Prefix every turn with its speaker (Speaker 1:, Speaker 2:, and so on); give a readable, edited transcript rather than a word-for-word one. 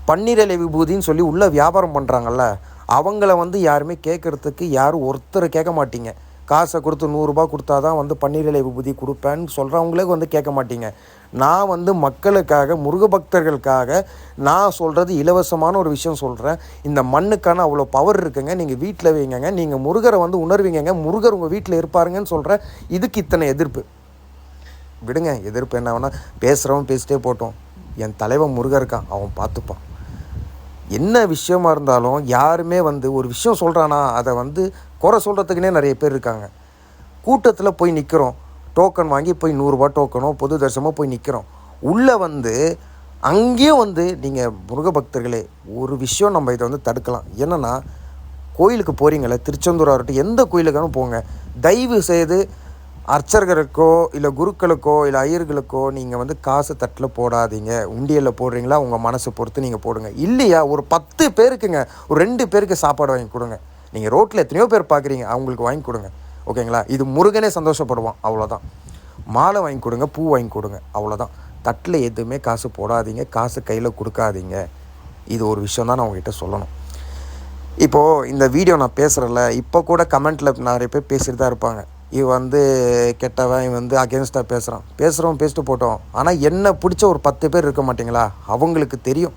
Speaker 1: பன்னீர் இலை விபூதின்னு சொல்லி உள்ளே வியாபாரம் பண்ணுறாங்கல்ல, அவங்கள வந்து யாருமே கேட்குறதுக்கு யாரும் ஒருத்தர் கேட்க மாட்டீங்க. காசை கொடுத்து 100 கொடுத்தா தான் வந்து பன்னீர் இலை விபூதி கொடுப்பேன்னு சொல்கிறவங்களே வந்து கேட்க மாட்டீங்க. நான் வந்து மக்களுக்காக, முருக பக்தர்களுக்காக நான் சொல்கிறது இலவசமான ஒரு விஷயம் சொல்கிறேன். இந்த மண்ணுக்கான அவ்வளோ பவர் இருக்குங்க. நீங்கள் வீட்டில் வைங்கங்க. நீங்கள் முருகரை வந்து உணர்வீங்கங்க. முருகர் உங்கள் வீட்டில் இருப்பாருங்கன்னு சொல்கிறேன். இதுக்கு இத்தனை எதிர்ப்பு. விடுங்க, எதிர்ப்பு என்ன வேணால் பேசுகிறவன் பேசிட்டே போட்டோம். என் தலைவன் முருகர் இருக்கான், அவன் பார்த்துப்பான். என்ன விஷயமா இருந்தாலும் யாருமே வந்து ஒரு விஷயம் சொல்கிறானா அதை வந்து குறை சொல்கிறதுக்குனே நிறைய பேர் இருக்காங்க. கூட்டத்தில் போய் நிற்கிறோம், டோக்கன் வாங்கி போய் 100 டோக்கனோ பொது தரிசனமோ போய் நிற்கிறோம். உள்ளே வந்து அங்கேயும் வந்து நீங்கள் முருக பக்தர்களே ஒரு விஷயம் நம்ம இதை வந்து தடுக்கலாம். என்னென்னா, கோயிலுக்கு போகிறீங்களே, திருச்செந்தூராக இருக்கட்டும், எந்த கோயிலுக்கான போங்க, தயவு செய்து அர்ச்சகருக்கோ இல்லை குருக்களுக்கோ இல்லை ஐயர்களுக்கோ நீங்கள் வந்து காசு தட்டில் போடாதீங்க. உண்டியலில் போடுறீங்களா உங்கள் மனசை பொறுத்து நீங்கள் போடுங்க. இல்லையா ஒரு 10 பேருக்குங்க, ஒரு 2 பேருக்கு சாப்பாடு வாங்கி கொடுங்க. நீங்கள் ரோட்டில் எத்தனையோ பேர் பார்க்குறீங்க, அவங்களுக்கு வாங்கி கொடுங்க. ஓகேங்களா? இது முருகனே சந்தோஷப்படுவான். அவ்வளோதான். மாலை வாங்கி கொடுங்க, பூ வாங்கி கொடுங்க, அவ்வளோதான். தட்டில் எதுவுமே காசு போடாதீங்க, காசு கையில் கொடுக்காதீங்க. இது ஒரு விஷயம் தான் நான் உங்ககிட்ட சொல்லணும். இப்போது இந்த வீடியோ நான் பேசுகிறேன்ல, இப்போ கூட கமெண்ட்டில் நிறைய பேர் பேசிட்டு தான் இருப்பாங்க. இவன் வந்து கெட்டவன், இவன் வந்து அகேன்ஸ்டாக பேசுகிறவன் பேசிட்டு போட்டோம். ஆனால் என்ன பிடிச்ச ஒரு 10 பேர் இருக்க மாட்டிங்களா? அவங்களுக்கு தெரியும்